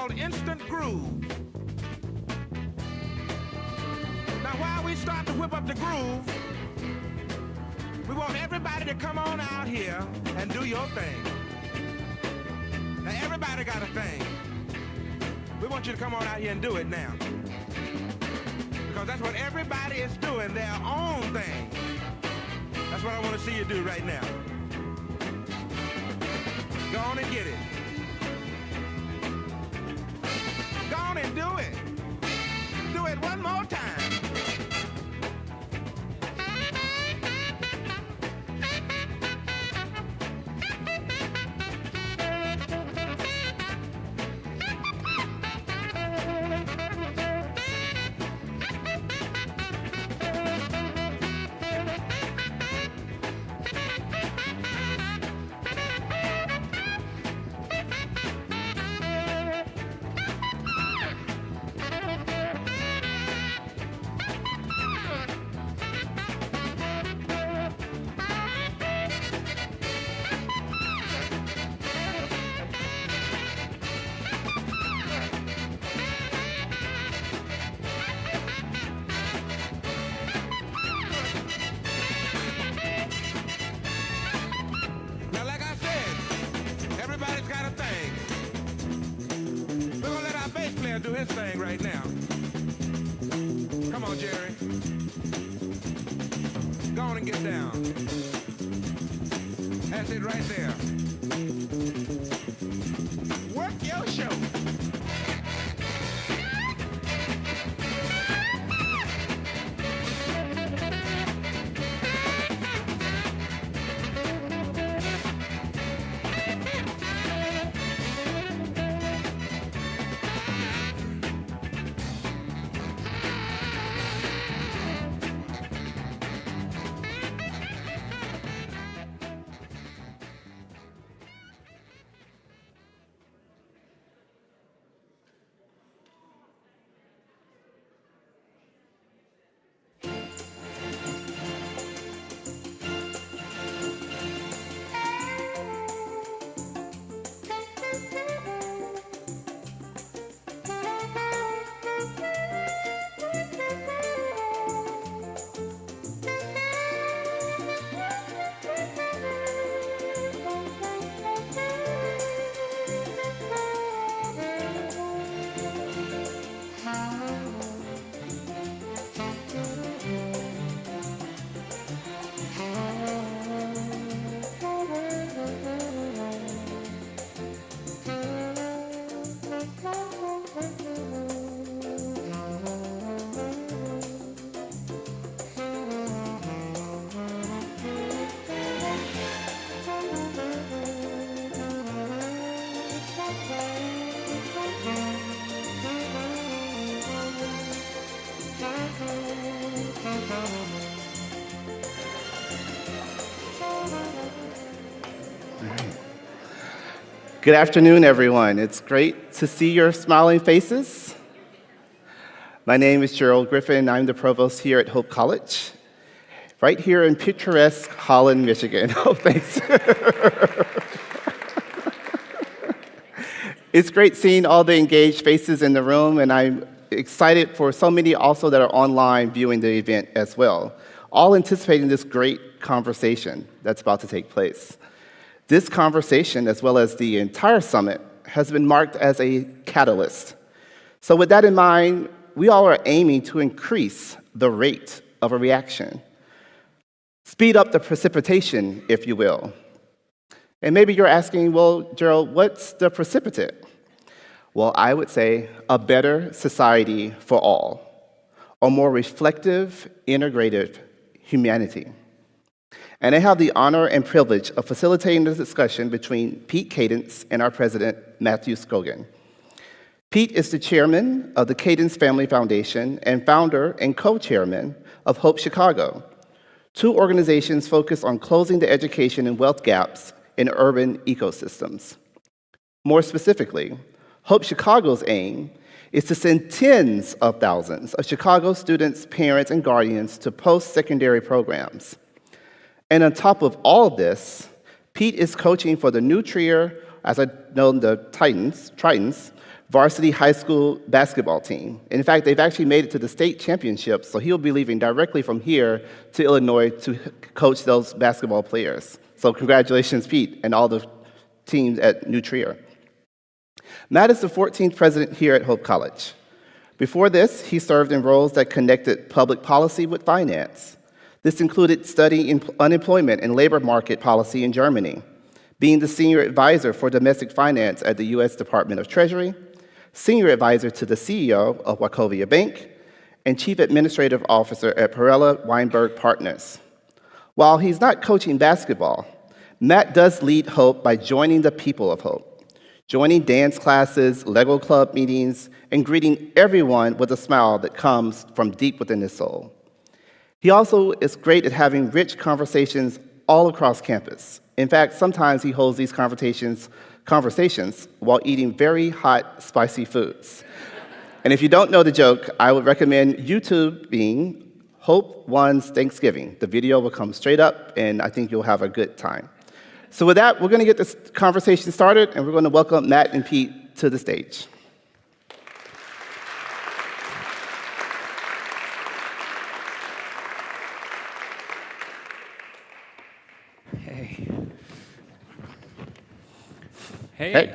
called Instant Groove. Now, while we start to whip up the groove, we want everybody to come on out here and do your thing. Now, everybody got a thing. We want you to come on out here and do it now. Because that's what everybody is doing, their own thing. That's what I want to see you do right now. Go on and get it. Go on and do it. Do it one more time. Do his thing right now. Come on, Jerry. Go on and get down. That's it right there. Work your show. Good afternoon, everyone. It's great to see your smiling faces. My name is Gerald Griffin. I'm the provost here at Hope College, right here in picturesque Holland, Michigan. Oh, thanks. It's great seeing all the engaged faces in the room, and I'm excited for so many also that are online viewing the event as well, all anticipating this great conversation that's about to take place. This conversation, as well as the entire summit, has been marked as a catalyst. So with that in mind, we all are aiming to increase the rate of a reaction, speed up the precipitation, if you will. And maybe you're asking, well, Gerald, what's the precipitate? Well, I would say a better society for all, a more reflective, integrative humanity. And I have the honor and privilege of facilitating this discussion between Pete Kadens and our president, Matt Scogin. Pete is the chairman of the Kadens Family Foundation and founder and co-chairman of Hope Chicago, two organizations focused on closing the education and wealth gaps in urban ecosystems. More specifically, Hope Chicago's aim is to send tens of thousands of Chicago students, parents, and guardians to post-secondary programs. And on top of all of this, Pete is coaching for the new Trier, as I know the Tritons, varsity high school basketball team. In fact, they've actually made it to the state championships, so he'll be leaving directly from here to Illinois to coach those basketball players. So congratulations, Pete, and all the teams at New Trier. Matt is the 14th president here at Hope College. Before this, he served in roles that connected public policy with finance. This included studying unemployment and labor market policy in Germany, being the senior advisor for domestic finance at the U.S. Department of Treasury, senior advisor to the CEO of Wachovia Bank, and chief administrative officer at Perella Weinberg Partners. While he's not coaching basketball, Matt does lead Hope by joining the people of Hope, joining dance classes, Lego Club meetings, and greeting everyone with a smile that comes from deep within his soul. He also is great at having rich conversations all across campus. In fact, sometimes he holds these conversations while eating very hot, spicy foods. And if you don't know the joke, I would recommend YouTubing Hope One's Thanksgiving. The video will come straight up, and I think you'll have a good time. So with that, we're going to get this conversation started, and we're going to welcome Matt and Pete to the stage. Hey.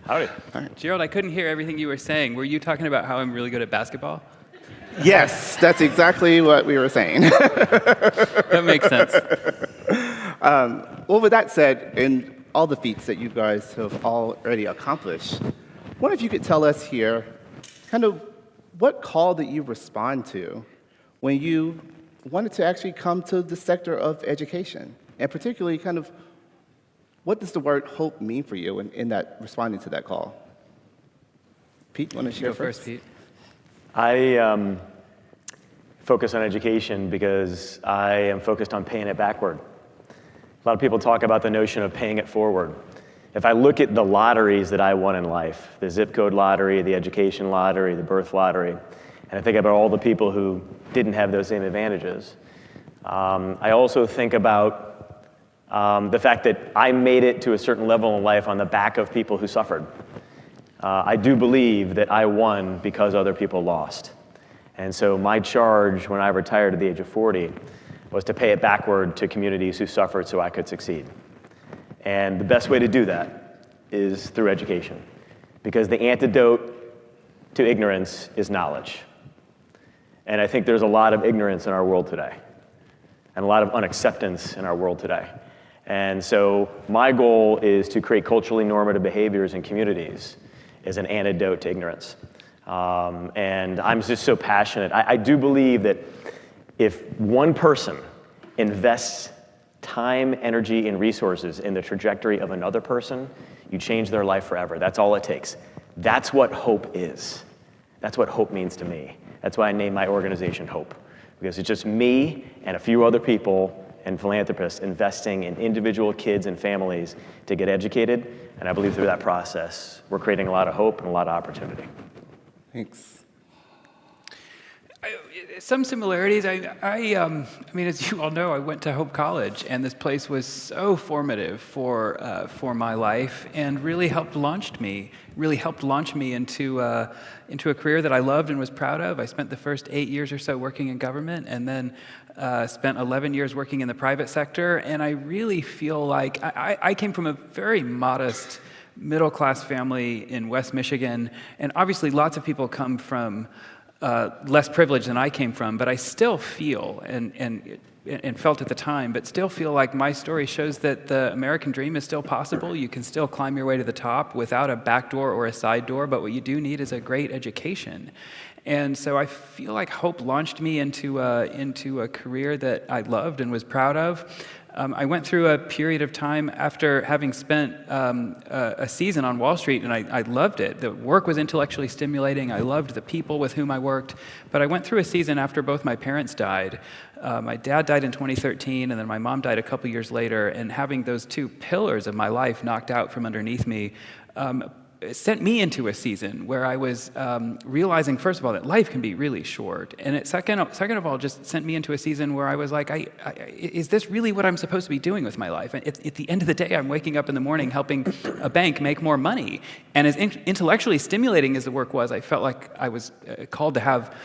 Howdy. Right. Gerald, I couldn't hear everything you were saying. Were you talking about how I'm really good at basketball? Yes, that's exactly what we were saying. That makes sense. Well, with that said, and all the feats that you guys have already accomplished, I wonder if you could tell us here kind of what call did you respond to when you wanted to actually come to the sector of education, and particularly kind of what does the word hope mean for you in that responding to that call? Pete, you want to share first? Go first, Pete. I focus on education because I am focused on paying it backward. A lot of people talk about the notion of paying it forward. If I look at the lotteries that I won in life, the zip code lottery, the education lottery, the birth lottery, and I think about all the people who didn't have those same advantages, I also think about the fact that I made it to a certain level in life on the back of people who suffered. I do believe that I won because other people lost. And so my charge when I retired at the age of 40 was to pay it backward to communities who suffered so I could succeed. And the best way to do that is through education, because the antidote to ignorance is knowledge. And I think there's a lot of ignorance in our world today, and a lot of unacceptance in our world today. And so my goal is to create culturally normative behaviors in communities as an antidote to ignorance. And I'm just so passionate. I do believe that if one person invests time, energy, and resources in the trajectory of another person, you change their life forever. That's all it takes. That's what hope is. That's what hope means to me. That's why I named my organization Hope, because it's just me and a few other people and philanthropists investing in individual kids and families to get educated. And I believe through that process, we're creating a lot of hope and a lot of opportunity. Thanks. Some similarities. I mean, as you all know, I went to Hope College, and this place was so formative for my life, and really helped launch me into a career that I loved and was proud of. I spent the first 8 years or so working in government, and then spent 11 years working in the private sector. And I really feel like I came from a very modest middle-class family in West Michigan, and obviously lots of people come from less privilege than I came from, but I still feel, and felt at the time, but still feel like my story shows that the American dream is still possible. You can still climb your way to the top without a back door or a side door, but what you do need is a great education. And so I feel like Hope launched me into a career that I loved and was proud of. I went through a period of time after having spent a season on Wall Street, and I loved it. The work was intellectually stimulating. I loved the people with whom I worked. But I went through a season after both my parents died. My dad died in 2013, and then my mom died a couple years later. And having those two pillars of my life knocked out from underneath me, sent me into a season where I was realizing, first of all, that life can be really short. And second of all, just sent me into a season where I was like, is this really what I'm supposed to be doing with my life? And at the end of the day, I'm waking up in the morning helping a bank make more money. And as intellectually stimulating as the work was, I felt like I was called to have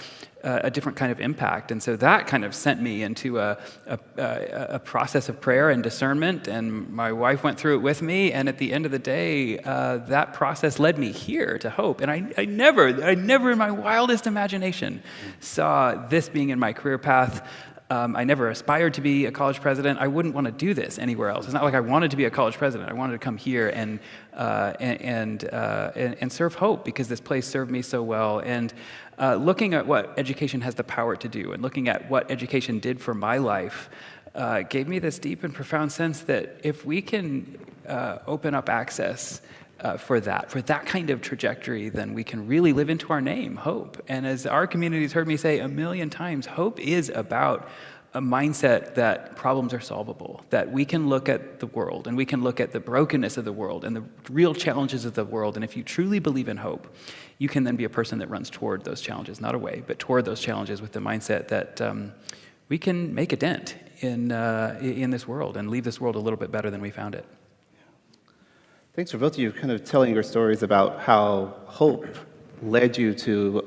a different kind of impact. And so that kind of sent me into a process of prayer and discernment, and my wife went through it with me, and at the end of the day, that process led me here to Hope. And I never in my wildest imagination saw this being in my career path. I never aspired to be a college president. I wouldn't want to do this anywhere else. It's not like I wanted to be a college president. I wanted to come here and serve Hope because this place served me so well. And looking at what education has the power to do, and looking at what education did for my life, gave me this deep and profound sense that if we can open up access for that kind of trajectory, then we can really live into our name, Hope. And as our community's heard me say a million times, Hope is about a mindset that problems are solvable, that we can look at the world and we can look at the brokenness of the world and the real challenges of the world. And if you truly believe in hope, you can then be a person that runs toward those challenges, not away, but toward those challenges with the mindset that we can make a dent in this world and leave this world a little bit better than we found it. Thanks for both of you kind of telling your stories about how hope led you to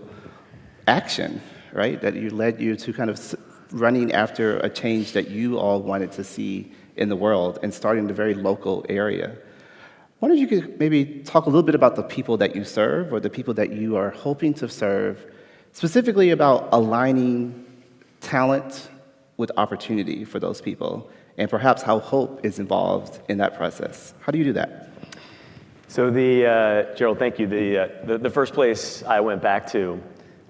action, right? That led you to kind of running after a change that you all wanted to see in the world and starting in a very local area. I wonder if you could maybe talk a little bit about the people that you serve or the people that you are hoping to serve, specifically about aligning talent with opportunity for those people, and perhaps how hope is involved in that process. How do you do that? So Gerald, thank you. The first place I went back to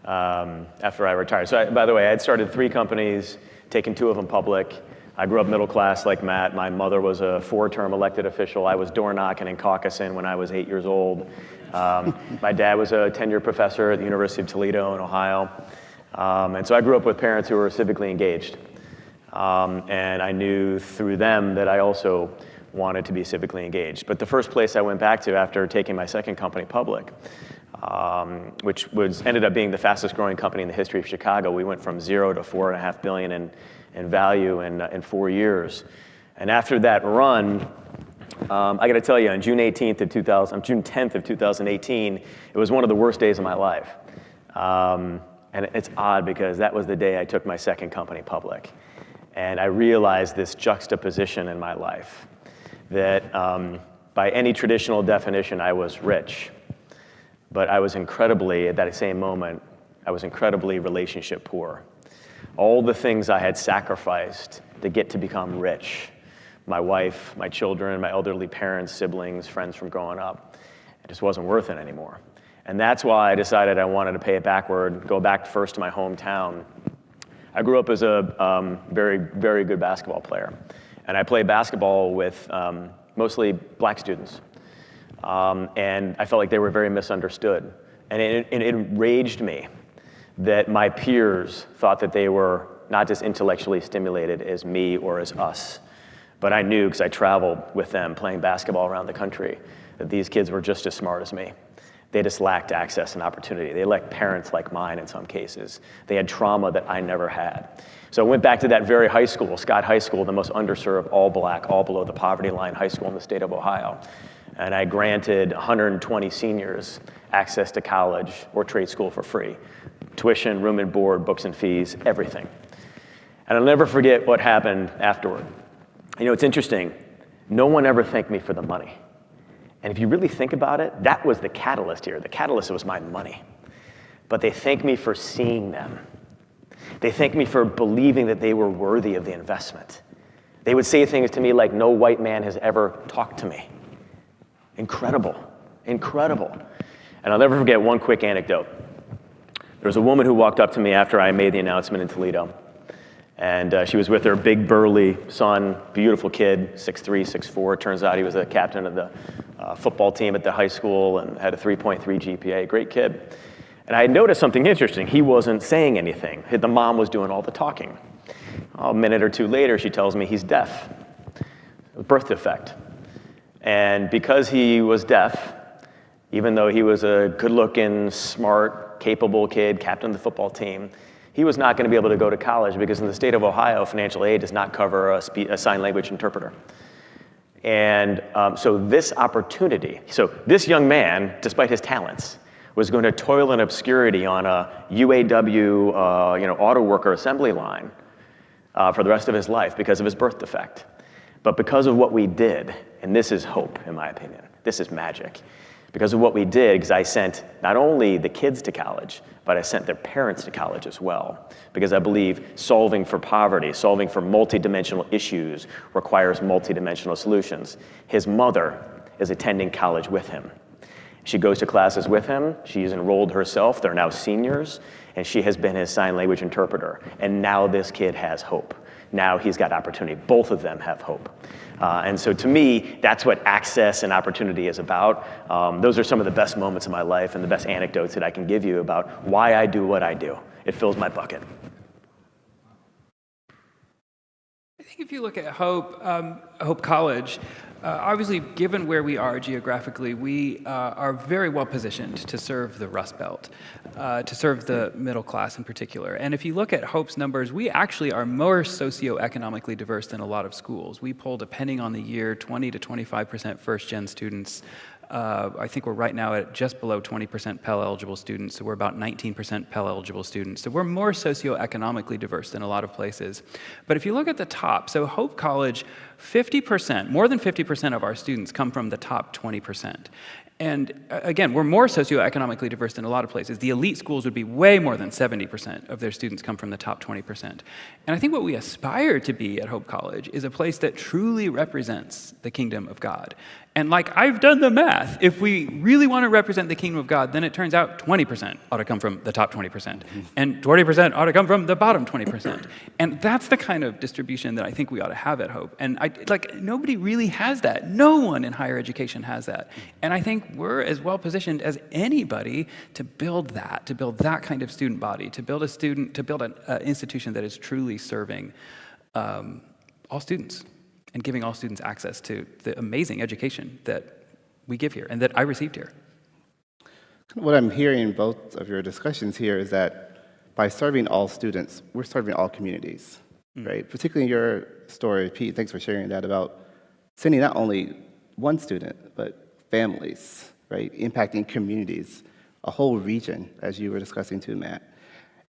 after I retired. So by the way, I had started 3 companies, taken 2 of them public. I grew up middle class like Matt. My mother was a 4-term elected official. I was door knocking and caucusing when I was 8 years old. My dad was a tenured professor at the University of Toledo in Ohio. And so I grew up with parents who were civically engaged. And I knew through them that I also wanted to be civically engaged. But the first place I went back to after taking my second company public, which ended up being the fastest growing company in the history of Chicago. We went from 0 to $4.5 billion in value in 4 years. And after that run, I got to tell you, on June 10th of 2018, it was one of the worst days of my life. And it's odd because that was the day I took my second company public. And I realized this juxtaposition in my life that by any traditional definition, I was rich. But I was incredibly, at that same moment, I was incredibly relationship poor. All the things I had sacrificed to get to become rich, my wife, my children, my elderly parents, siblings, friends from growing up, it just wasn't worth it anymore. And that's why I decided I wanted to pay it backward, go back first to my hometown. I grew up as a very, very good basketball player. And I played basketball with mostly black students. And I felt like they were very misunderstood. And it enraged me that my peers thought that they were not just intellectually stimulated as me or as us, but I knew, because I traveled with them playing basketball around the country, that these kids were just as smart as me. They just lacked access and opportunity. They lacked parents like mine in some cases. They had trauma that I never had. So I went back to that very high school, Scott High School, the most underserved, all black, all below the poverty line high school in the state of Ohio. And I granted 120 seniors access to college or trade school for free. Tuition, room and board, books and fees, everything. And I'll never forget what happened afterward. You know, it's interesting. No one ever thanked me for the money. And if you really think about it, that was the catalyst here. The catalyst was my money. But they thanked me for seeing them. They thanked me for believing that they were worthy of the investment. They would say things to me like, no white man has ever talked to me. Incredible, incredible. And I'll never forget one quick anecdote. There was a woman who walked up to me after I made the announcement in Toledo. And she was with her big, burly son, beautiful kid, 6'3", 6'4". Turns out he was a captain of the football team at the high school and had a 3.3 GPA, great kid. And I had noticed something interesting. He wasn't saying anything. The mom was doing all the talking. A minute or two later, she tells me he's deaf, a birth defect. And because he was deaf, Even though he was a good-looking, smart, capable kid, captain of the football team, he was not going to be able to go to college because in the state of Ohio, financial aid does not cover a sign language interpreter. And so this opportunity, so this young man, despite his talents, was going to toil in obscurity on a UAW auto worker assembly line for the rest of his life because of his birth defect. But because of what we did, and this is hope, in my opinion, this is magic. Because of what we did, because I sent not only the kids to college, but I sent their parents to college as well. Because I believe solving for poverty, solving for multidimensional issues requires multidimensional solutions. His mother is attending college with him. She goes to classes with him. She's enrolled herself. They're now seniors. And she has been his sign language interpreter. And now this kid has hope. Now he's got opportunity. Both of them have hope. And so to me, that's what access and opportunity is about. Those are some of the best moments of my life and the best anecdotes that I can give you about why I do what I do. It fills my bucket. I think if you look at Hope College, obviously, given where we are geographically, we are very well positioned to serve the Rust Belt, to serve the middle class in particular. And if you look at Hope's numbers, we actually are more socioeconomically diverse than a lot of schools. We poll, depending on the year, 20 to 25% first-gen students. I think we're right now at just below 20% Pell-eligible students, so we're about 19% Pell-eligible students. So we're more socioeconomically diverse than a lot of places. But if you look at the top, so Hope College, 50%, more than 50% of our students come from the top 20%. And again, we're more socioeconomically diverse than a lot of places. The elite schools would be way more than 70% of their students come from the top 20%. And I think what we aspire to be at Hope College is a place that truly represents the kingdom of God. And like, I've done the math. If we really want to represent the kingdom of God, then it turns out 20% ought to come from the top 20%. And 20% ought to come from the bottom 20%. And that's the kind of distribution that I think we ought to have at Hope. And nobody really has that. No one in higher education has that. And I think we're as well positioned as anybody to build that kind of student body, to build an institution that is truly serving all students and giving all students access to the amazing education that we give here and that I received here. What I'm hearing in both of your discussions here is that by serving all students, we're serving all communities, right? Particularly in your story, Pete, thanks for sharing that about sending not only one student, but families, right? Impacting communities, a whole region, as you were discussing too, Matt.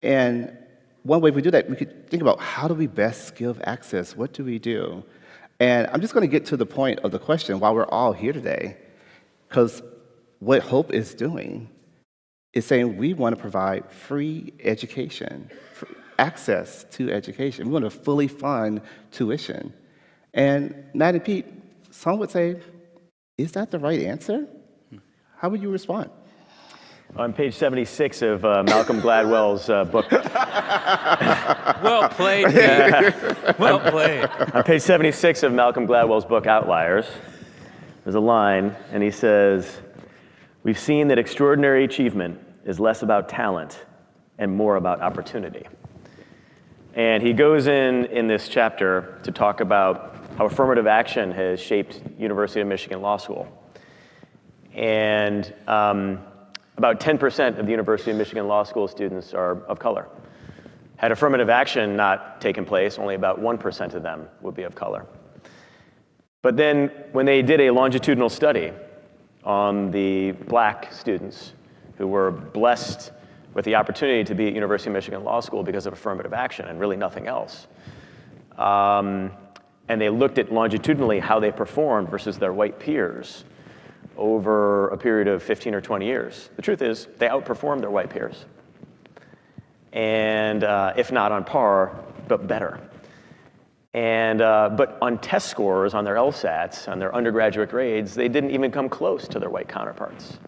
And one way we do that, we could think about how do we best give access? What do we do? And I'm just going to get to the point of the question while we're all here today, because what Hope is doing is saying we want to provide free education, access to education. We want to fully fund tuition. And Matt and Pete, some would say, is that the right answer? How would you respond? On page 76 of Malcolm Gladwell's book. Well played, Matt. Well played. On page 76 of Malcolm Gladwell's book, Outliers, there's a line, and he says, "We've seen that extraordinary achievement is less about talent and more about opportunity." And he goes in this chapter to talk about how affirmative action has shaped University of Michigan Law School. And about 10% of the University of Michigan Law School students are of color. Had affirmative action not taken place, only about 1% of them would be of color. But then when they did a longitudinal study on the black students who were blessed with the opportunity to be at University of Michigan Law School because of affirmative action and really nothing else, and they looked at longitudinally how they performed versus their white peers over a period of 15 or 20 years. The truth is, they outperformed their white peers. And if not on par, but better. And but on test scores, on their LSATs, on their undergraduate grades, they didn't even come close to their white counterparts.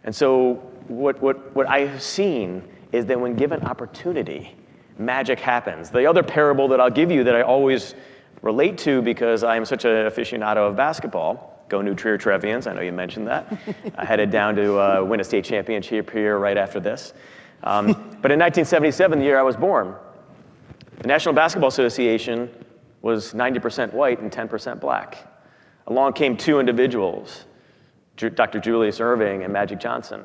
And so what I have seen is that when given opportunity, magic happens. The other parable that I'll give you that I always relate to because I am such an aficionado of basketball, go New Trier Trevians, I know you mentioned that. I headed down to win a state championship here right after this. But in 1977, the year I was born, the National Basketball Association was 90% white and 10% black. Along came two individuals Dr. Julius Erving and Magic Johnson.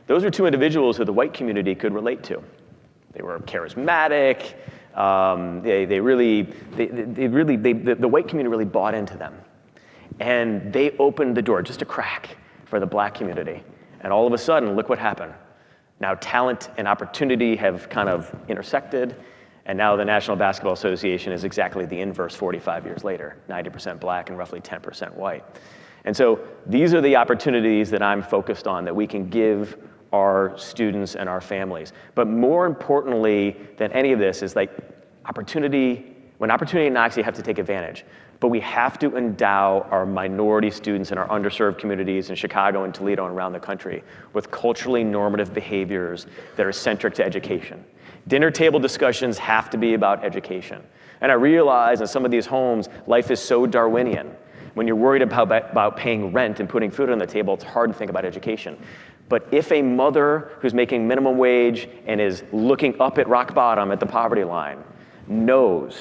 Those are two individuals who the white community could relate to. They were charismatic. The white community really bought into them. And they opened the door just a crack for the black community. And all of a sudden, look what happened. Now talent and opportunity have kind of intersected, and now the National Basketball Association is exactly the inverse 45 years later, 90% black and roughly 10% white. And so these are the opportunities that I'm focused on that we can give our students and our families. But more importantly than any of this is like opportunity, when opportunity knocks, you have to take advantage. But we have to endow our minority students in our underserved communities in Chicago and Toledo and around the country with culturally normative behaviors that are centric to education. Dinner table discussions have to be about education. And I realize in some of these homes, life is so Darwinian. When you're worried about paying rent and putting food on the table, it's hard to think about education. But if a mother who's making minimum wage and is looking up at rock bottom at the poverty line knows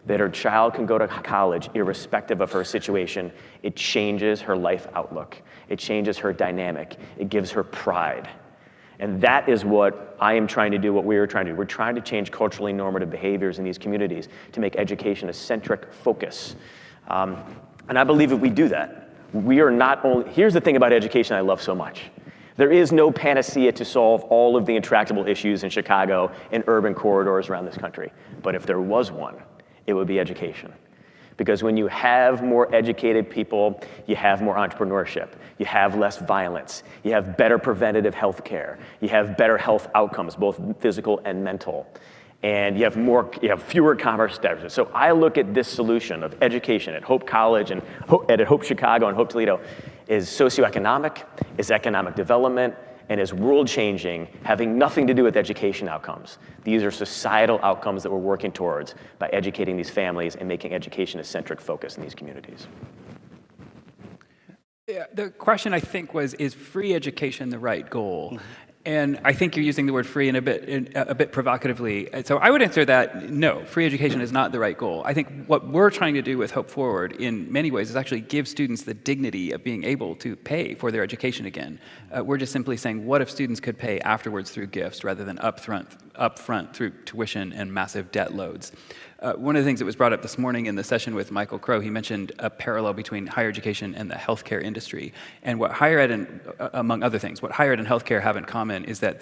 that her child can go to college irrespective of her situation, it changes her life outlook. It changes her dynamic. It gives her pride. And that is what I am trying to do, what we are trying to do. We're trying to change culturally normative behaviors in these communities to make education a centric focus. And I believe if we do that, we are not only, here's the thing about education I love so much. There is no panacea to solve all of the intractable issues in Chicago and urban corridors around this country. But if there was one, it would be education. Because when you have more educated people, you have more entrepreneurship, you have less violence, you have better preventative health care, you have better health outcomes, both physical and mental, and you have fewer commerce deficits. So I look at this solution of education at Hope College and at Hope Chicago and Hope Toledo is socioeconomic, is economic development, and is world-changing, having nothing to do with education outcomes. These are societal outcomes that we're working towards by educating these families and making education a centric focus in these communities. Yeah, the question I think was, is free education the right goal? And I think you're using the word free in a bit provocatively. So I would answer that, no, free education is not the right goal. I think what we're trying to do with Hope Forward in many ways is actually give students the dignity of being able to pay for their education again. We're just simply saying, what if students could pay afterwards through gifts rather than upfront through tuition and massive debt loads? One of the things that was brought up this morning in the session with Michael Crow, he mentioned a parallel between higher education and the healthcare industry. And what higher ed, and among other things, what higher ed and healthcare have in common is that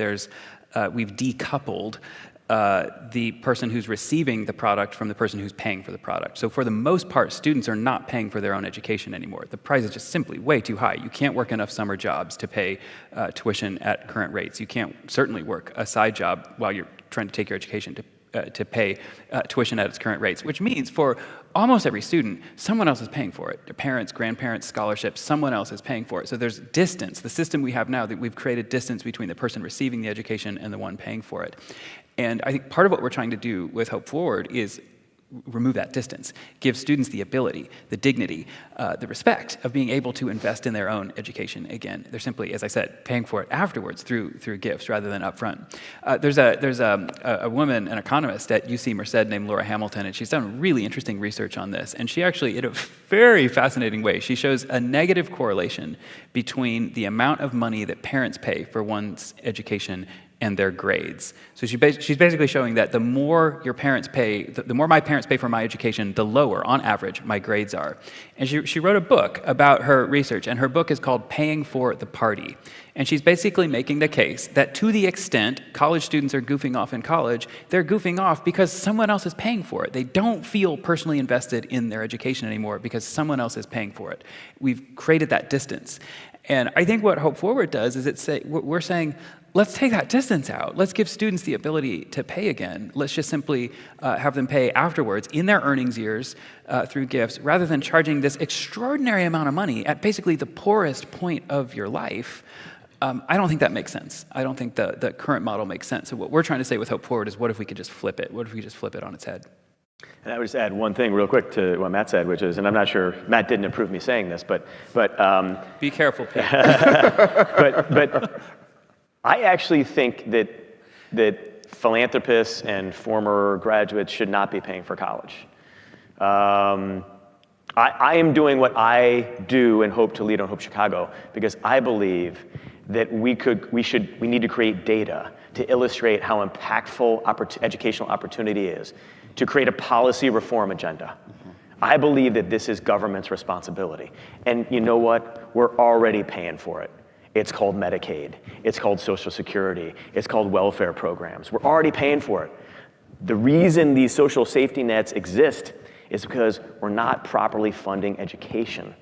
we've decoupled the person who's receiving the product from the person who's paying for the product. So for the most part, students are not paying for their own education anymore. The price is just simply way too high. You can't work enough summer jobs to pay tuition at current rates. You can't certainly work a side job while you're trying to take your education to pay tuition at its current rates, which means for almost every student, someone else is paying for it. Their parents, grandparents, scholarships, someone else is paying for it. So there's distance. The system we have now, that we've created distance between the person receiving the education and the one paying for it. And I think part of what we're trying to do with Hope Forward is remove that distance, give students the ability, the dignity, the respect of being able to invest in their own education again. They're simply, as I said, paying for it afterwards through gifts rather than upfront. There's a woman, an economist at UC Merced named Laura Hamilton, and she's done really interesting research on this. And she actually, in a very fascinating way, she shows a negative correlation between the amount of money that parents pay for one's education and their grades. So she's basically showing that the more your parents pay, the more my parents pay for my education, the lower, on average, my grades are. And she wrote a book about her research, and her book is called Paying for the Party. And she's basically making the case that to the extent college students are goofing off in college, they're goofing off because someone else is paying for it. They don't feel personally invested in their education anymore because someone else is paying for it. We've created that distance. And I think what Hope Forward does is we're saying, let's take that distance out. Let's give students the ability to pay again. Let's just simply have them pay afterwards in their earnings years through gifts, rather than charging this extraordinary amount of money at basically the poorest point of your life. I don't think that makes sense. I don't think the current model makes sense. So what we're trying to say with Hope Forward is, what if we could just flip it? What if we just flip it on its head? And I would just add one thing real quick to what Matt said, which is, and I'm not sure, Matt didn't approve me saying this, but be careful, Pete. but I actually think that philanthropists and former graduates should not be paying for college. I am doing what I do and hope to lead on Hope Chicago because I believe that we need to create data to illustrate how impactful educational opportunity is, to create a policy reform agenda. I believe that this is government's responsibility. And you know what? We're already paying for it. It's called Medicaid. It's called Social Security. It's called welfare programs. We're already paying for it. The reason these social safety nets exist is because we're not properly funding education.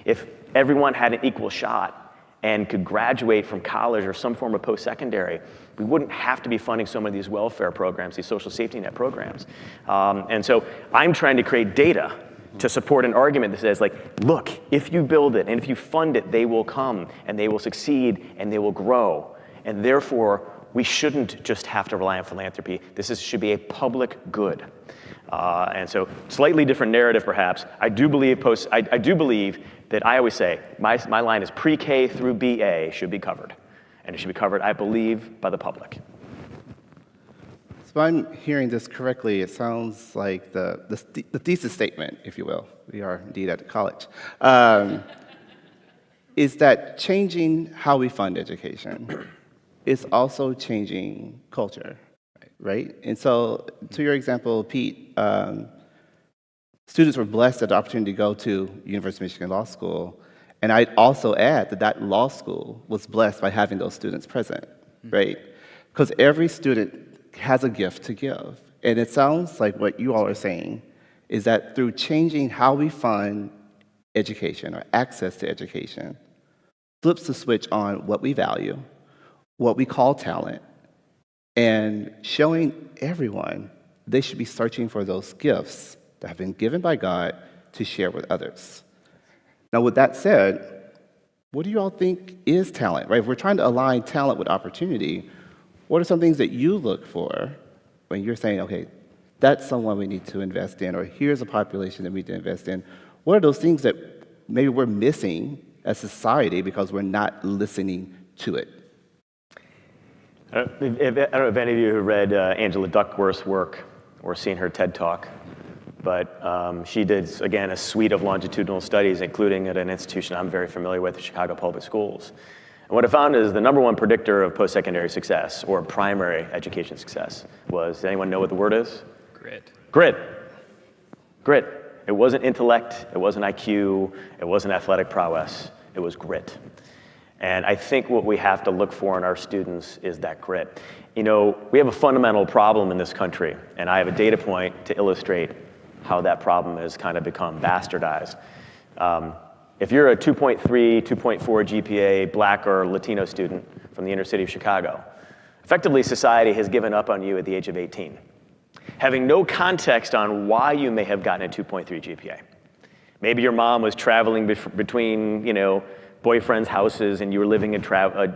If everyone had an equal shot and could graduate from college or some form of post-secondary, we wouldn't have to be funding so many of these welfare programs, these social safety net programs. And so I'm trying to create data to support an argument that says, like, look, if you build it and if you fund it, they will come and they will succeed and they will grow. And therefore, we shouldn't just have to rely on philanthropy. Should be a public good. And so, slightly different narrative, perhaps. I do believe that I always say my line is pre-K through BA should be covered, and it should be covered, I believe, by the public. So I'm hearing this correctly. It sounds like the thesis statement, if you will. We are indeed at college. Is that changing how we fund education is also changing culture, right? And so, to your example, Pete, students were blessed at the opportunity to go to University of Michigan Law School, and I'd also add that law school was blessed by having those students present, right? Because every student has a gift to give, and it sounds like what you all are saying is that through changing how we fund education or access to education, flips the switch on what we value, what we call talent, and showing everyone they should be searching for those gifts that have been given by God to share with others. Now, with that said, what do you all think is talent, right? If we're trying to align talent with opportunity, what are some things that you look for when you're saying, okay, that's someone we need to invest in, or here's a population that we need to invest in? What are those things that maybe we're missing as society because we're not listening to it? I don't know if any of you have read Angela Duckworth's work or seen her TED Talk, but she did, again, a suite of longitudinal studies, including at an institution I'm very familiar with, Chicago Public Schools. And what I found is the number one predictor of post-secondary success or primary education success was, does anyone know what the word is? Grit. Grit. Grit. It wasn't intellect, it wasn't IQ, it wasn't athletic prowess, it was grit. And I think what we have to look for in our students is that grit. You know, we have a fundamental problem in this country, and I have a data point to illustrate how that problem has kind of become bastardized. If you're a 2.3, 2.4 GPA Black or Latino student from the inner city of Chicago, effectively society has given up on you at the age of 18, having no context on why you may have gotten a 2.3 GPA. Maybe your mom was traveling between, boyfriends' houses and you were living a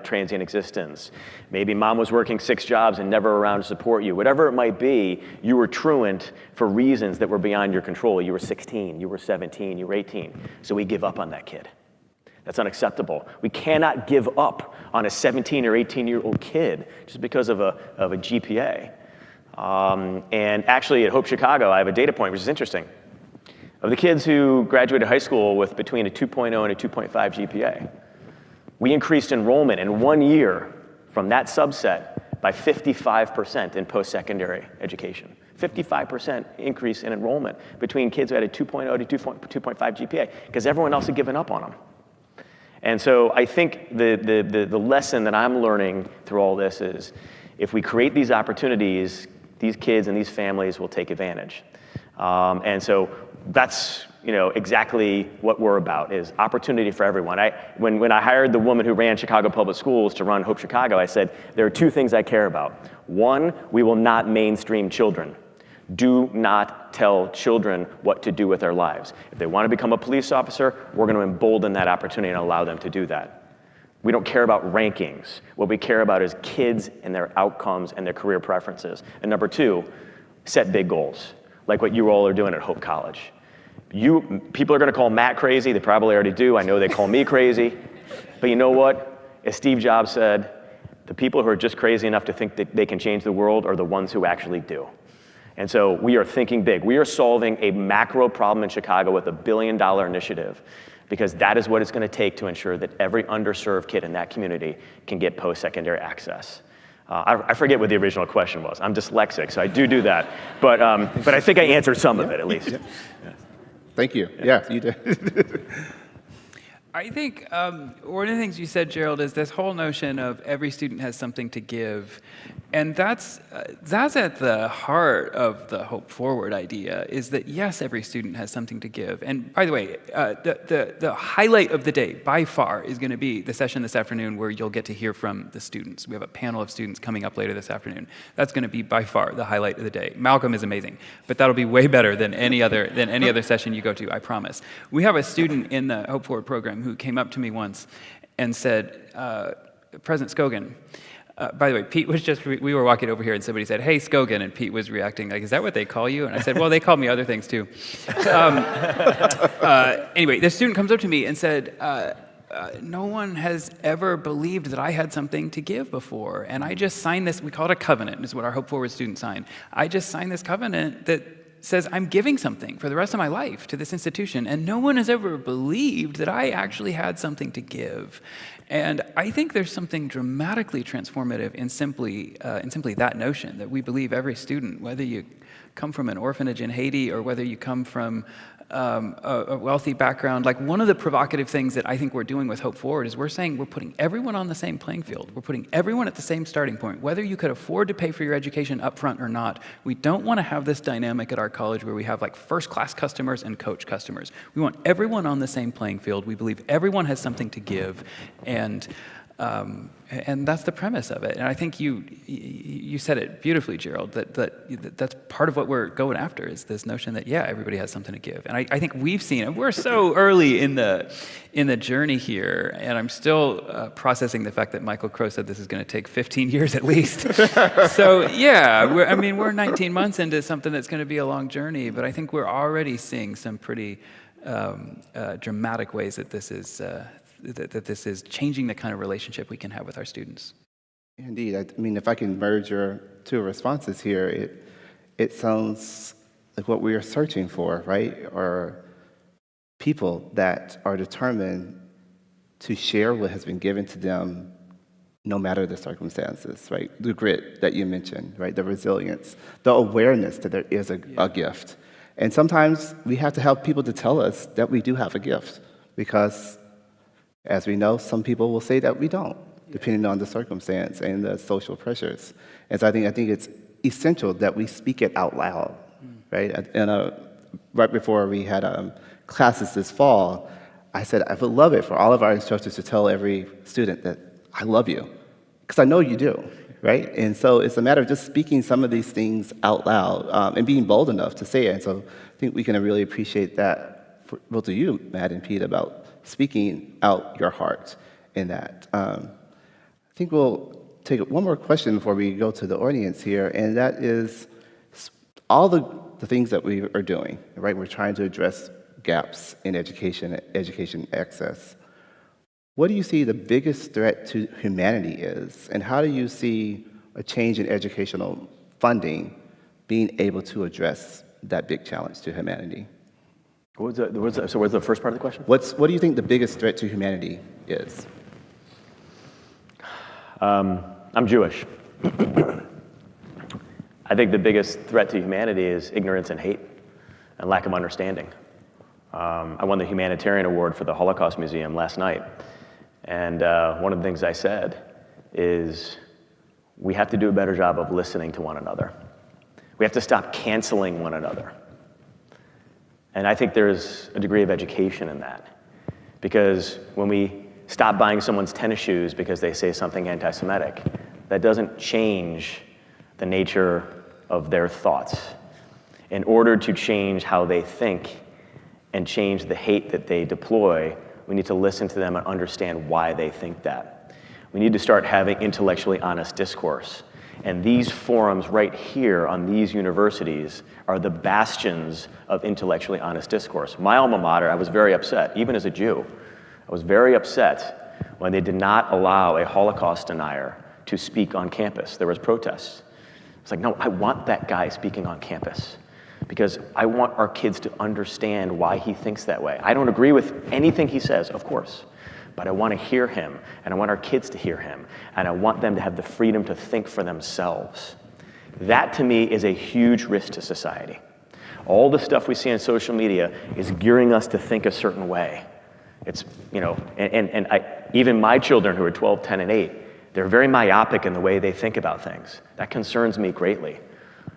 transient existence. Maybe mom was working 6 jobs and never around to support you. Whatever it might be, you were truant for reasons that were beyond your control. You were 16, you were 17, you were 18. So we give up on that kid. That's unacceptable. We cannot give up on a 17 or 18-year-old kid just because of a GPA. And actually at Hope Chicago, I have a data point, which is interesting. Of the kids who graduated high school with between a 2.0 and a 2.5 GPA, we increased enrollment in 1 year from that subset by 55% in post-secondary education. 55% increase in enrollment between kids who had a 2.0 to 2.5 GPA, because everyone else had given up on them. And so I think the lesson that I'm learning through all this is, if we create these opportunities, these kids and these families will take advantage. And so that's exactly what we're about, is opportunity for everyone. When I hired the woman who ran Chicago Public Schools to run Hope Chicago, I said, there are 2 things I care about. 1, we will not mainstream children. Do not tell children what to do with their lives. If they want to become a police officer, we're going to embolden that opportunity and allow them to do that. We don't care about rankings. What we care about is kids and their outcomes and their career preferences. And number 2, set big goals, like what you all are doing at Hope College. People are going to call Matt crazy. They probably already do. I know they call me crazy. But you know what? As Steve Jobs said, the people who are just crazy enough to think that they can change the world are the ones who actually do. And so we are thinking big. We are solving a macro problem in Chicago with $1 billion initiative, because that is what it's going to take to ensure that every underserved kid in that community can get post-secondary access. I forget what the original question was. I'm dyslexic, so I do that. But I think I answered some of it, at least. Yeah. Thank you. Yeah, you did. I think one of the things you said, Gerald, is this whole notion of every student has something to give. And that's at the heart of the Hope Forward idea, is that, yes, every student has something to give. And by the way, the highlight of the day, by far, is going to be the session this afternoon where you'll get to hear from the students. We have a panel of students coming up later this afternoon. That's going to be, by far, the highlight of the day. Malcolm is amazing, but that'll be way better than any other session you go to, I promise. We have a student in the Hope Forward program who came up to me once and said, President Scogin, by the way, Pete was we were walking over here and somebody said, hey, Scogin, and Pete was reacting like, is that what they call you? And I said, well, they call me other things too. Anyway, the student comes up to me and said, no one has ever believed that I had something to give before. And I just signed this, we call it a covenant, is what our Hope Forward students sign. I just signed this covenant that says I'm giving something for the rest of my life to this institution, and no one has ever believed that I actually had something to give. And I think there's something dramatically transformative in simply that notion, that we believe every student, whether you come from an orphanage in Haiti or whether you come from a wealthy background. Like, one of the provocative things that I think we're doing with Hope Forward is we're saying we're putting everyone on the same playing field. We're putting everyone at the same starting point, whether you could afford to pay for your education up front or not. We don't want to have this dynamic at our college where we have like first-class customers and coach customers. We want everyone on the same playing field. We believe everyone has something to give, and that's the premise of it. And I think you said it beautifully, Gerald, that's part of what we're going after, is this notion that, yeah, everybody has something to give. And I think we've seen it. We're so early in the journey here, and I'm still processing the fact that Michael Crow said this is going to take 15 years at least. So, yeah, we're 19 months into something that's going to be a long journey, but I think we're already seeing some pretty dramatic ways that this is changing the kind of relationship we can have with our students. Indeed. I mean, if I can merge your two responses here, it sounds like what we are searching for, right? Are people that are determined to share what has been given to them no matter the circumstances, right? The grit that you mentioned, right? The resilience, the awareness that there is a gift. And sometimes we have to have people to tell us that we do have a gift, because as we know, some people will say that we don't, depending on the circumstance and the social pressures. And so I think it's essential that we speak it out loud, right? And right before we had classes this fall, I said I would love it for all of our instructors to tell every student that I love you, because I know you do, right? And so it's a matter of just speaking some of these things out loud and being bold enough to say it. And so I think we can really appreciate that, for both of you, Matt and Pete, about speaking out your heart in that. I think we'll take one more question before we go to the audience here, and that is all the things that we are doing, right? We're trying to address gaps in education access. What do you see the biggest threat to humanity is, and how do you see a change in educational funding being able to address that big challenge to humanity? So what's the first part of the question? What do you think the biggest threat to humanity is? I'm Jewish. I think the biggest threat to humanity is ignorance and hate and lack of understanding. I won the Humanitarian Award for the Holocaust Museum last night. And one of the things I said is we have to do a better job of listening to one another. We have to stop canceling one another. And I think there's a degree of education in that. Because when we stop buying someone's tennis shoes because they say something anti-Semitic, that doesn't change the nature of their thoughts. In order to change how they think and change the hate that they deploy, we need to listen to them and understand why they think that. We need to start having intellectually honest discourse. And these forums right here on these universities are the bastions of intellectually honest discourse. My alma mater, I was very upset, even as a Jew. I was very upset when they did not allow a Holocaust denier to speak on campus. There was protests. It's like, no, I want that guy speaking on campus because I want our kids to understand why he thinks that way. I don't agree with anything he says, of course, but I want to hear him, and I want our kids to hear him, and I want them to have the freedom to think for themselves. That, to me, is a huge risk to society. All the stuff we see on social media is gearing us to think a certain way. It's, even my children who are 12, 10, and 8, they're very myopic in the way they think about things. That concerns me greatly.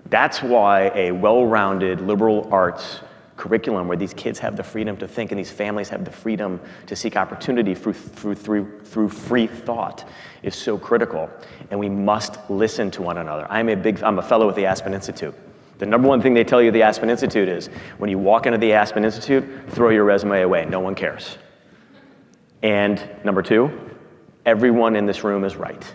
That's why a well-rounded liberal arts curriculum where these kids have the freedom to think and these families have the freedom to seek opportunity through free thought is so critical. And we must listen to one another. I'm a fellow at the Aspen Institute. The number one thing they tell you at the Aspen Institute is when you walk into the Aspen Institute, throw your resume away. No one cares. And number 2, everyone in this room is right.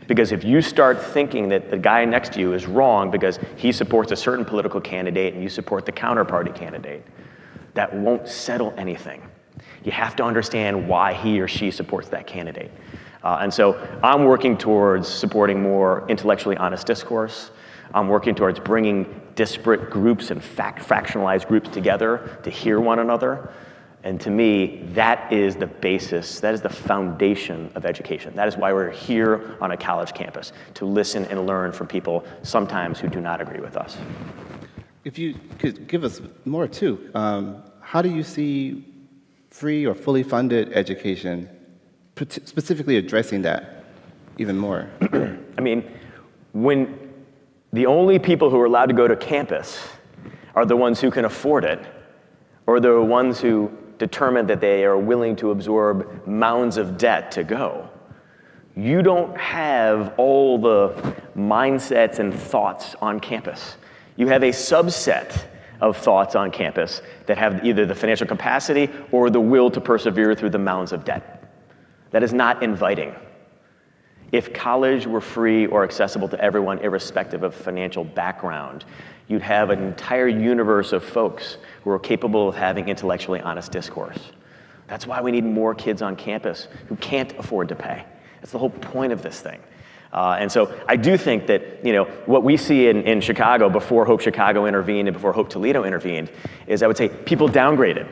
Because if you start thinking that the guy next to you is wrong because he supports a certain political candidate and you support the counterparty candidate, that won't settle anything. You have to understand why he or she supports that candidate. And so I'm working towards supporting more intellectually honest discourse. I'm working towards bringing disparate groups and fractionalized groups together to hear one another. And to me, that is the basis, that is the foundation of education. That is why we're here on a college campus, to listen and learn from people sometimes who do not agree with us. If you could give us more too, how do you see free or fully funded education specifically addressing that even more? I mean, when the only people who are allowed to go to campus are the ones who can afford it, or the ones who determine that they are willing to absorb mounds of debt to go. You don't have all the mindsets and thoughts on campus. You have a subset of thoughts on campus that have either the financial capacity or the will to persevere through the mounds of debt. That is not inviting. If college were free or accessible to everyone, irrespective of financial background, you'd have an entire universe of folks who are capable of having intellectually honest discourse. That's why we need more kids on campus who can't afford to pay. That's the whole point of this thing. And so I do think that, what we see in Chicago before Hope Chicago intervened and before Hope Toledo intervened is, I would say, people downgraded.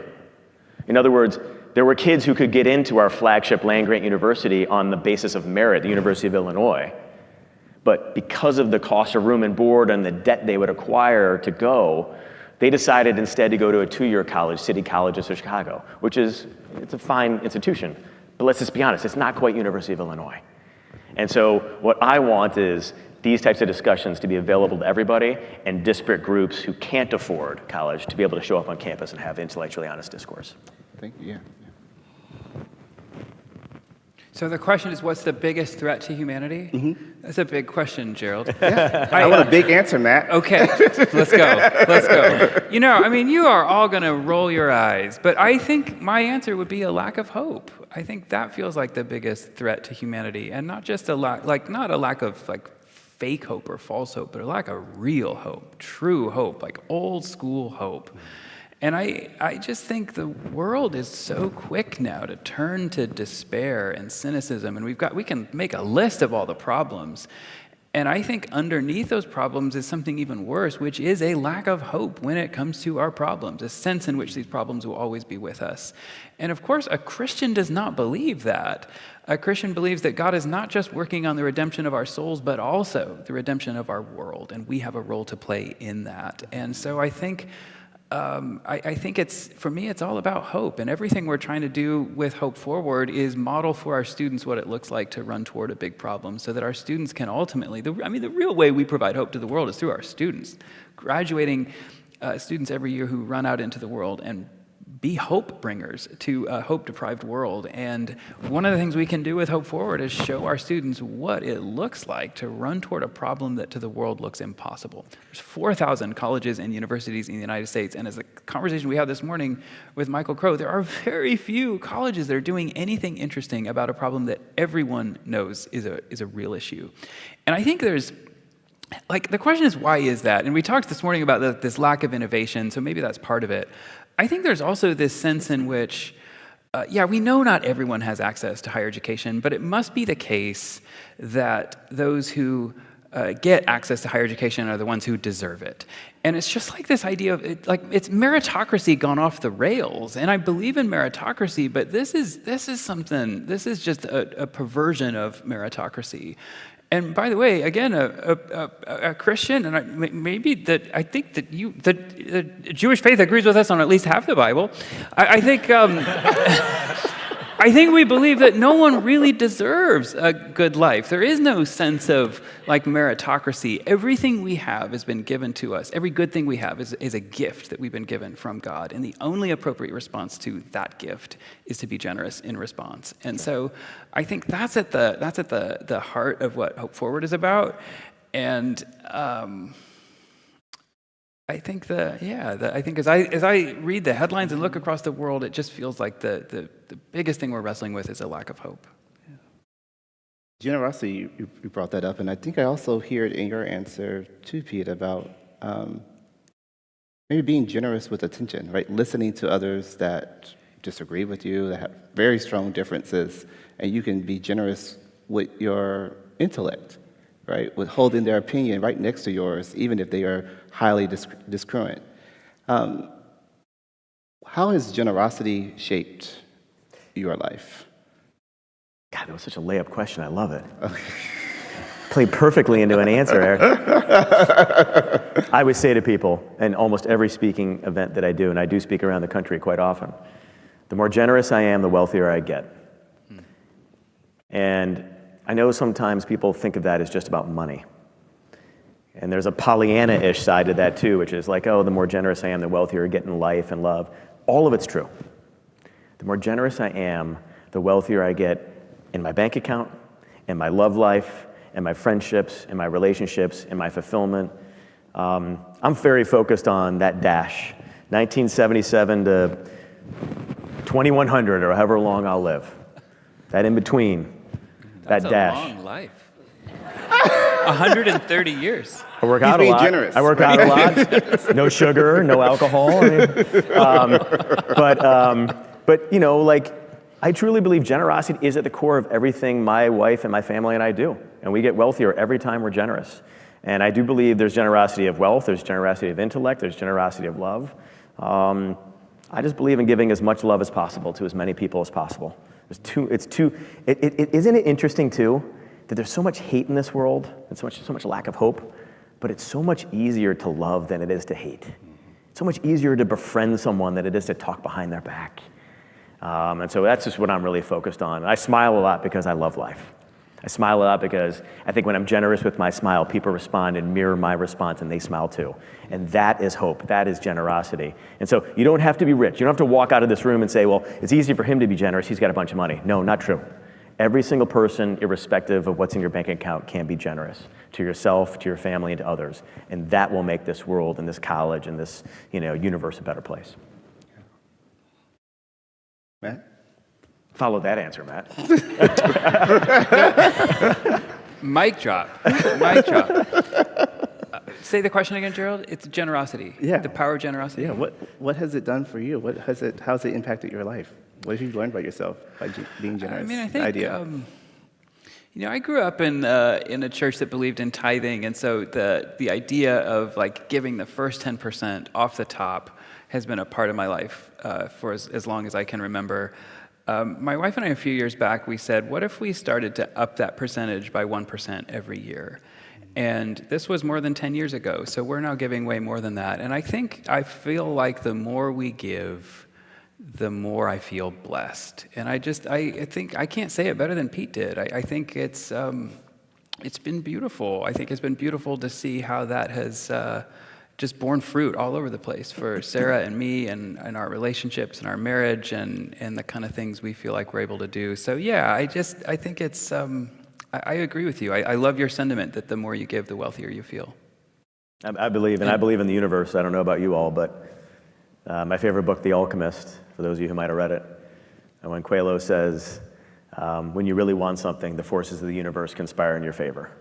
In other words, there were kids who could get into our flagship land-grant university on the basis of merit, the University of Illinois. But because of the cost of room and board and the debt they would acquire to go, they decided instead to go to a 2-year college, City Colleges of Chicago, it's a fine institution. But let's just be honest, it's not quite University of Illinois. And so what I want is these types of discussions to be available to everybody, and disparate groups who can't afford college to be able to show up on campus and have intellectually honest discourse. Thank you. Yeah. So the question is, what's the biggest threat to humanity? Mm-hmm. That's a big question, Gerald. Yeah. I want a big answer, Matt. Okay, let's go. You are all going to roll your eyes, but I think my answer would be a lack of hope. I think that feels like the biggest threat to humanity, and not just not a lack of fake hope or false hope, but a lack of real hope, true hope, like old school hope. And I just think the world is so quick now to turn to despair and cynicism, and we can make a list of all the problems. And I think underneath those problems is something even worse, which is a lack of hope when it comes to our problems, a sense in which these problems will always be with us. And of course, a Christian does not believe that. A Christian believes that God is not just working on the redemption of our souls, but also the redemption of our world, and we have a role to play in that. And so I think for me, it's all about hope, and everything we're trying to do with Hope Forward is model for our students what it looks like to run toward a big problem, so that our students can ultimately, the real way we provide hope to the world is through our students, graduating students every year who run out into the world and be hope bringers to a hope-deprived world. And one of the things we can do with Hope Forward is show our students what it looks like to run toward a problem that to the world looks impossible. There's 4,000 colleges and universities in the United States, and as the conversation we had this morning with Michael Crow, there are very few colleges that are doing anything interesting about a problem that everyone knows is a real issue. And I think there's the question is, why is that? And we talked this morning about this lack of innovation, so maybe that's part of it. I think there's also this sense in which, we know not everyone has access to higher education, but it must be the case that those who get access to higher education are the ones who deserve it. And it's just like this idea of it's meritocracy gone off the rails. And I believe in meritocracy, but this is just a perversion of meritocracy. And by the way, again, a Christian, and I think that the Jewish faith agrees with us on at least half the Bible. I think. I think we believe that no one really deserves a good life. There is no sense of meritocracy. Everything we have has been given to us. Every good thing we have is a gift that we've been given from God. And the only appropriate response to that gift is to be generous in response. And so I think that's at the heart of what Hope Forward is about. And I think as I read the headlines and look across the world, it just feels like the biggest thing we're wrestling with is a lack of hope. Yeah. Generosity, you brought that up, and I think I also hear it in your answer to Pete about maybe being generous with attention, right? Listening to others that disagree with you, that have very strong differences, and you can be generous with your intellect, right? With holding their opinion right next to yours, even if they are highly discordant. How has generosity shaped your life? God, that was such a layup question. I love it. Played perfectly into an answer, Eric. I would say to people in almost every speaking event that I do, and I do speak around the country quite often, the more generous I am, the wealthier I get. And I know sometimes people think of that as just about money. And there's a Pollyanna-ish side to that too, which is like, oh, the more generous I am, the wealthier I get in life and love. All of it's true. The more generous I am, the wealthier I get in my bank account, in my love life, in my friendships, in my relationships, in my fulfillment. I'm very focused on that dash, 1977 to 2100 or however long I'll live. That in between, that dash. That's a long life. 130 years. I work out a lot. Generous, I work out a lot. No sugar, no alcohol. But you know, I truly believe generosity is at the core of everything my wife and my family and I do. And we get wealthier every time we're generous. And I do believe there's generosity of wealth, there's generosity of intellect, there's generosity of love. I just believe in giving as much love as possible to as many people as possible. Isn't it interesting too that there's so much hate in this world and so much lack of hope, but it's so much easier to love than it is to hate. It's so much easier to befriend someone than it is to talk behind their back. And so that's just what I'm really focused on. I smile a lot because I love life. I smile a lot because I think when I'm generous with my smile, people respond and mirror my response and they smile too. And that is hope. That is generosity. And so you don't have to be rich. You don't have to walk out of this room and say, well, it's easy for him to be generous. He's got a bunch of money. No, not true. Every single person, irrespective of what's in your bank account, can be generous to yourself, to your family, and to others. And that will make this world and this college and this universe a better place. Matt? Follow that answer, Matt. Mic drop. Mic drop. Say the question again, Gerald. It's generosity. Yeah. The power of generosity. Yeah. What has it done for you? How's it impacted your life? What have you learned about yourself by being generous? I mean, I think I grew up in a church that believed in tithing, and so the idea of giving the first 10% off the top has been a part of my life for as long as I can remember. My wife and I, a few years back, we said, what if we started to up that percentage by 1% every year? And this was more than 10 years ago, so we're now giving way more than that. And I feel like the more we give, the more I feel blessed. And I think I can't say it better than Pete did. I think it's been beautiful. I think it's been beautiful to see how that has just borne fruit all over the place for Sarah and me and our relationships and our marriage and the kind of things we feel like we're able to do. So yeah, I think it's, I agree with you. I love your sentiment that the more you give, the wealthier you feel. I believe in the universe. I don't know about you all, but my favorite book, The Alchemist, for those of you who might have read it, and when Coelho says, when you really want something, the forces of the universe conspire in your favor.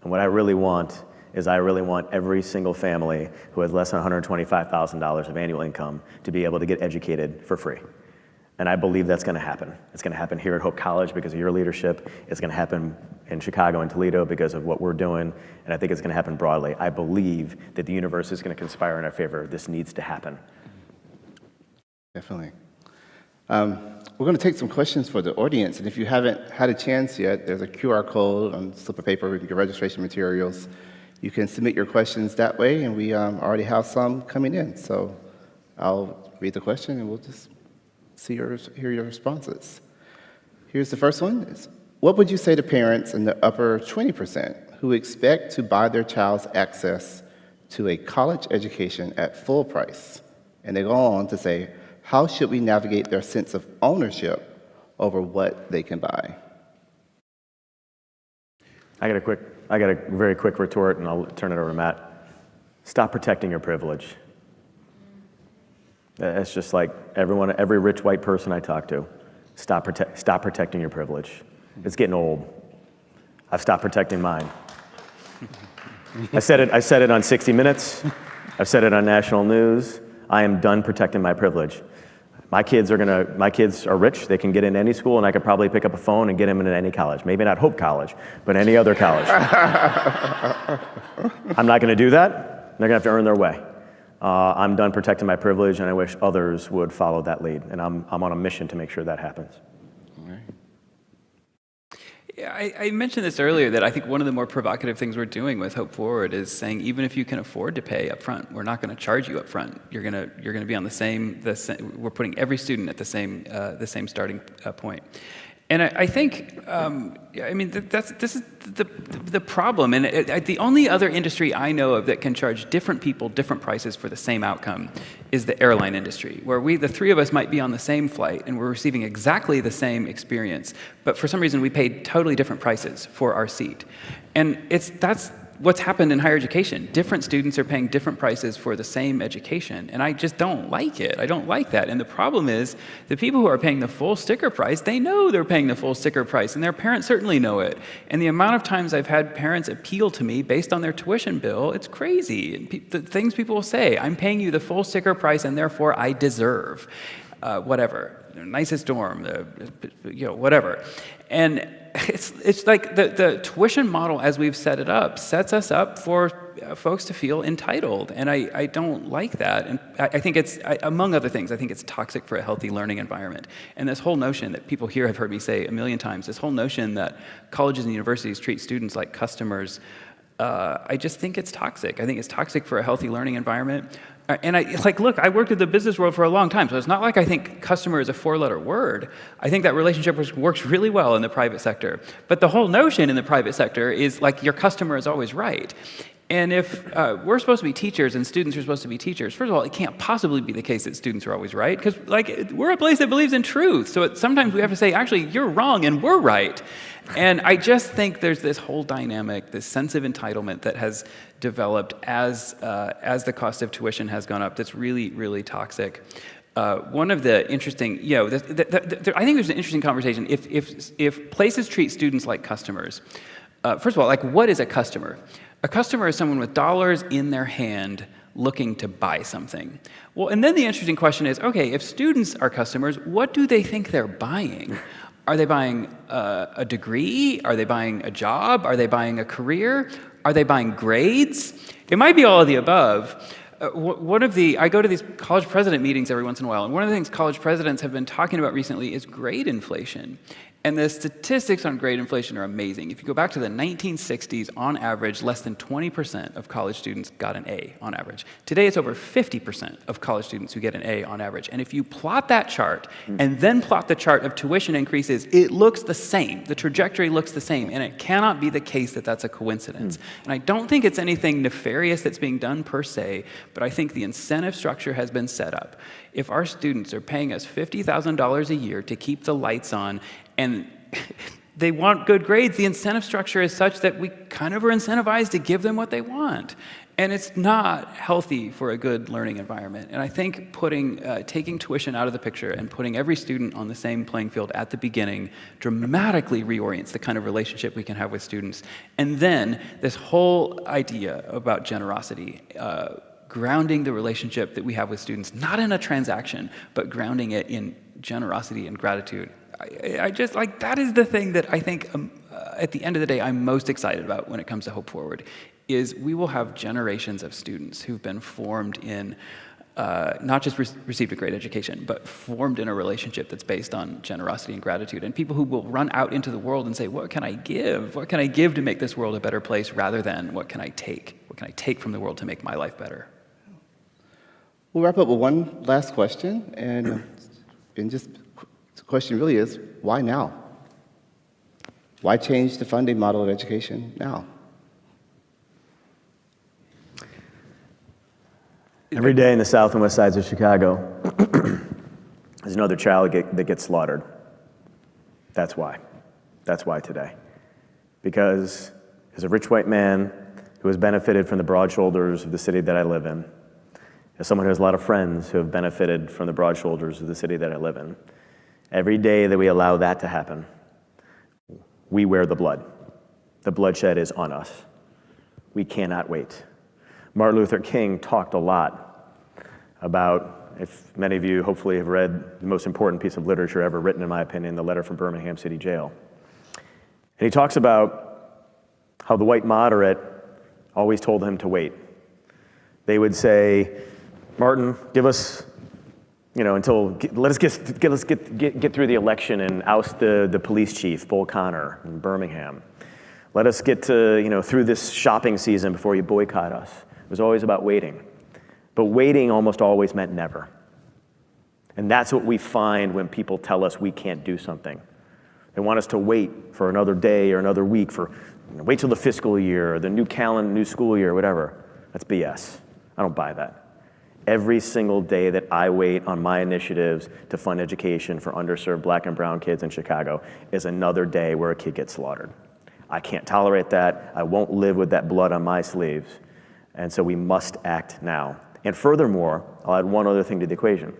And what I really want is every single family who has less than $125,000 of annual income to be able to get educated for free. And I believe that's going to happen. It's going to happen here at Hope College because of your leadership. It's going to happen in Chicago and Toledo because of what we're doing. And I think it's going to happen broadly. I believe that the universe is going to conspire in our favor. This needs to happen. Definitely. We're going to take some questions for the audience. And if you haven't had a chance yet, there's a QR code on a slip of paper with your registration materials. You can submit your questions that way, and we already have some coming in. So I'll read the question, and we'll just hear your responses. Here's the first one. What would you say to parents in the upper 20% who expect to buy their child's access to a college education at full price? And they go on to say, how should we navigate their sense of ownership over what they can buy? I got a very quick retort, and I'll turn it over to Matt. Stop protecting your privilege. It's just like every rich white person I talk to. Stop protecting your privilege. It's getting old. I've stopped protecting mine. I said it on 60 Minutes. I've said it on national news. I am done protecting my privilege. My kids are rich. They can get into any school, and I could probably pick up a phone and get them into any college. Maybe not Hope College, but any other college. I'm not going to do that. They're going to have to earn their way. I'm done protecting my privilege, and I wish others would follow that lead. And I'm on a mission to make sure that happens. All right. Yeah, I mentioned this earlier, that I think one of the more provocative things we're doing with Hope Forward is saying, even if you can afford to pay up front, we're not going to charge you up front. You're going to be on the same. We're putting every student at the same starting point. And I think, this is the problem. And the only other industry I know of that can charge different people different prices for the same outcome is the airline industry, where the three of us might be on the same flight and we're receiving exactly the same experience, but for some reason we paid totally different prices for our seat. And that's what's happened in higher education. Different students are paying different prices for the same education, and I just don't like it. I don't like that. And the problem is, the people who are paying the full sticker price, they know they're paying the full sticker price, and their parents certainly know it. And the amount of times I've had parents appeal to me based on their tuition bill, it's crazy. The things people will say, I'm paying you the full sticker price, and therefore I deserve whatever, the nicest dorm, whatever. And it's like the tuition model as we've set it up sets us up for folks to feel entitled, and I don't like that. And I think it's, among other things, I think it's toxic for a healthy learning environment. And this whole notion that people here have heard me say a million times, this whole notion that colleges and universities treat students like customers, I just think it's toxic. I think it's toxic for a healthy learning environment. And I worked in the business world for a long time, so it's not like I think customer is a four-letter word. I think that relationship works really well in the private sector. But the whole notion in the private sector is like your customer is always right. And if we're supposed to be teachers and students are supposed to be teachers, first of all, it can't possibly be the case that students are always right, because we're a place that believes in truth. So sometimes we have to say, actually, you're wrong and we're right. And I just think there's this whole dynamic, this sense of entitlement that has developed as the cost of tuition has gone up that's really, really toxic. One of the interesting, I think there's an interesting conversation. If places treat students like customers, first of all, what is a customer? A customer is someone with dollars in their hand looking to buy something. Well, and then the interesting question is, okay, if students are customers, what do they think they're buying? Are they buying a degree? Are they buying a job? Are they buying a career? Are they buying grades? It might be all of the above. I go to these college president meetings every once in a while, and one of the things college presidents have been talking about recently is grade inflation. And the statistics on grade inflation are amazing. If you go back to the 1960s, on average, less than 20% of college students got an A on average. Today, it's over 50% of college students who get an A on average. And if you plot that chart and then plot the chart of tuition increases, it looks the same. The trajectory looks the same. And it cannot be the case that that's a coincidence. And I don't think it's anything nefarious that's being done per se, but I think the incentive structure has been set up. If our students are paying us $50,000 a year to keep the lights on, and they want good grades, the incentive structure is such that we kind of are incentivized to give them what they want. And it's not healthy for a good learning environment. And I think taking tuition out of the picture and putting every student on the same playing field at the beginning dramatically reorients the kind of relationship we can have with students. And then this whole idea about generosity, grounding the relationship that we have with students, not in a transaction, but grounding it in generosity and gratitude. I just, like, that is the thing that I think at the end of the day I'm most excited about when it comes to Hope Forward, is we will have generations of students who've been formed in, not just received a great education, but formed in a relationship that's based on generosity and gratitude, and people who will run out into the world and say, what can I give? What can I give to make this world a better place, rather than what can I take? What can I take from the world to make my life better? We'll wrap up with one last question, and just the question really is, why now? Why change the funding model of education now? Every day in the south and west sides of Chicago, there's another child that gets slaughtered. That's why. That's why today. Because as a rich white man who has benefited from the broad shoulders of the city that I live in, as someone who has a lot of friends who have benefited from the broad shoulders of the city that I live in, every day that we allow that to happen, we wear the blood. The bloodshed is on us. We cannot wait. Martin Luther King talked a lot about, if many of you hopefully have read the most important piece of literature ever written, in my opinion, the letter from Birmingham City Jail. And he talks about how the white moderate always told him to wait. They would say, Martin, give us, let us get through the election and oust the police chief, Bull Connor, in Birmingham. Let us get to, through this shopping season before you boycott us. It was always about waiting. But waiting almost always meant never. And that's what we find when people tell us we can't do something. They want us to wait for another day or another week, wait till the fiscal year or the new calendar, new school year, whatever. That's BS. I don't buy that. Every single day that I wait on my initiatives to fund education for underserved black and brown kids in Chicago is another day where a kid gets slaughtered. I can't tolerate that. I won't live with that blood on my sleeves. And so we must act now. And furthermore, I'll add one other thing to the equation.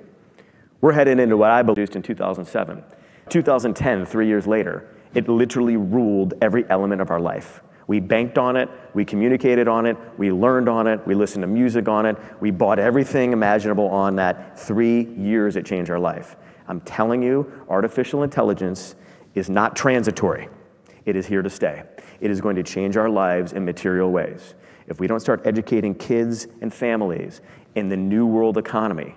We're headed into what I believed in 2007. 2010, 3 years later, it literally ruled every element of our life. We banked on it, we communicated on it, we learned on it, we listened to music on it, we bought everything imaginable on that. 3 years it changed our life. I'm telling you, artificial intelligence is not transitory. It is here to stay. It is going to change our lives in material ways. If we don't start educating kids and families in the new world economy,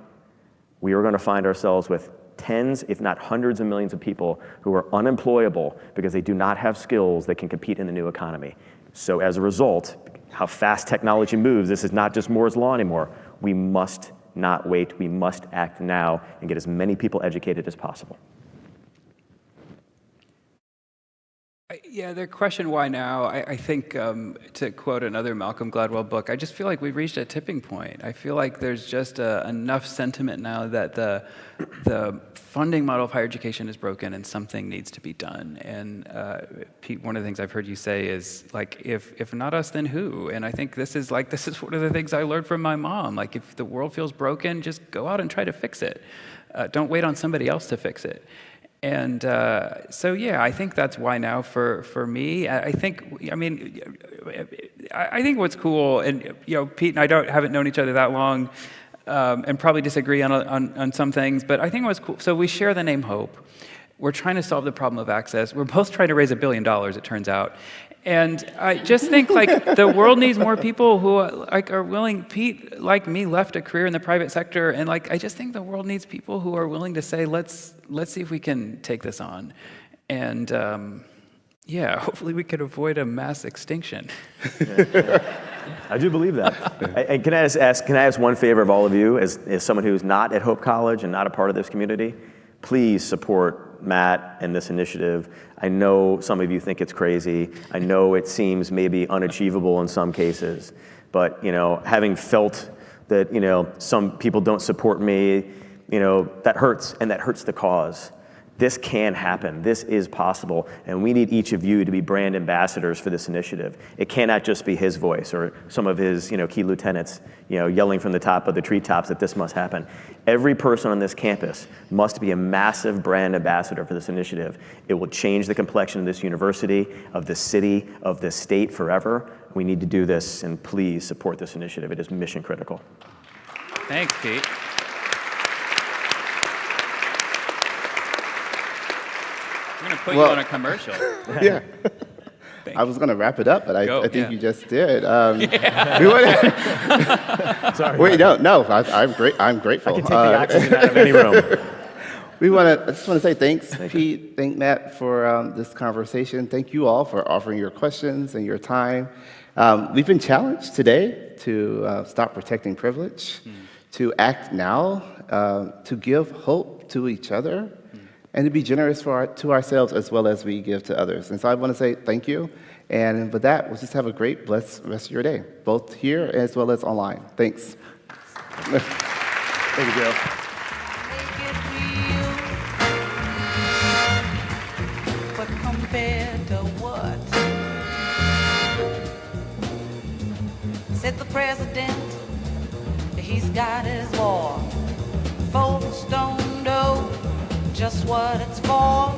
we are going to find ourselves with tens, if not hundreds of millions of people who are unemployable because they do not have skills that can compete in the new economy. So as a result, how fast technology moves, this is not just Moore's Law anymore. We must not wait. We must act now and get as many people educated as possible. Yeah, the question why now, I think, to quote another Malcolm Gladwell book, I just feel like we've reached a tipping point. I feel like there's just enough sentiment now that the funding model of higher education is broken and something needs to be done. And Pete, one of the things I've heard you say is, like, if not us, then who? And I think this is one of the things I learned from my mom. Like, if the world feels broken, just go out and try to fix it. Don't wait on somebody else to fix it. And so, yeah, I think that's why now for me. I think what's cool, and Pete and I haven't known each other that long, and probably disagree on some things. But I think what's cool. So we share the name Hope. We're trying to solve the problem of access. We're both trying to raise $1 billion, it turns out. And I just think, like, the world needs more people who are willing. Pete, like me, left a career in the private sector, and I just think the world needs people who are willing to say, let's see if we can take this on, and hopefully we could avoid a mass extinction. I do believe that. And can I ask one favor of all of you, as someone who's not at Hope College and not a part of this community? Please support Matt and this initiative. I know some of you think it's crazy. I know it seems maybe unachievable in some cases, but having felt that some people don't support me, that hurts, and that hurts the cause. This can happen. This is possible, and we need each of you to be brand ambassadors for this initiative. It cannot just be his voice or some of his key lieutenants yelling from the top of the treetops that this must happen. Every person on this campus must be a massive brand ambassador for this initiative. It will change the complexion of this university, of this city, of this state forever. We need to do this, and please support this initiative. It is mission critical. Thanks, Pete. We're going to put Well- you on a commercial. Yeah. Thank I was going to wrap it up, but Go, I think yeah. you just did. We wanna- Sorry. Wait, no, I'm great. I'm grateful. I can take the oxygen out of any room. I just want to say thanks, Pete. Thank Matt for this conversation. Thank you all for offering your questions and your time. We've been challenged today to stop protecting privilege, to act now, to give hope to each other, and to be generous to ourselves as well as we give to others. And so I want to say thank you. And with that, we'll just have a great, blessed rest of your day, both here as well as online. Thanks. Thank you, Gerald. Make it real. But compared to what? Said the president, he's got his war. Folks don't know just what it's for.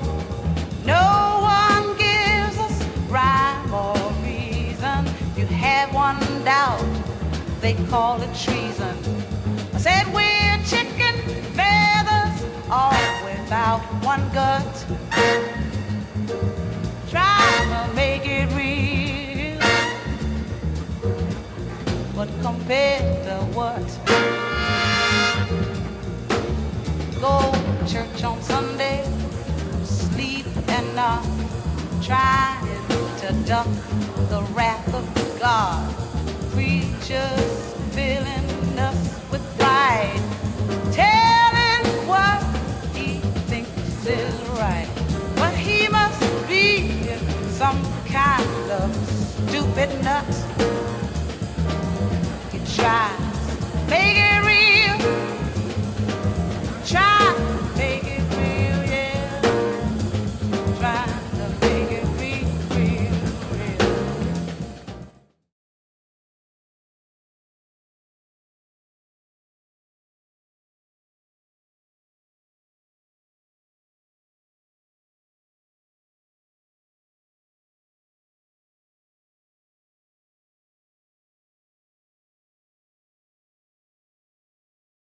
No one gives us rhyme or reason. You have one doubt, they call it treason. I said we're chicken feathers, all without one gut. Trying to make it real, but compared to what? Go to church on Sunday, sleep and not trying to duck the wrath of God. Preachers filling us with pride, telling what he thinks is right. But he must be some kind of stupid nut. He tries, make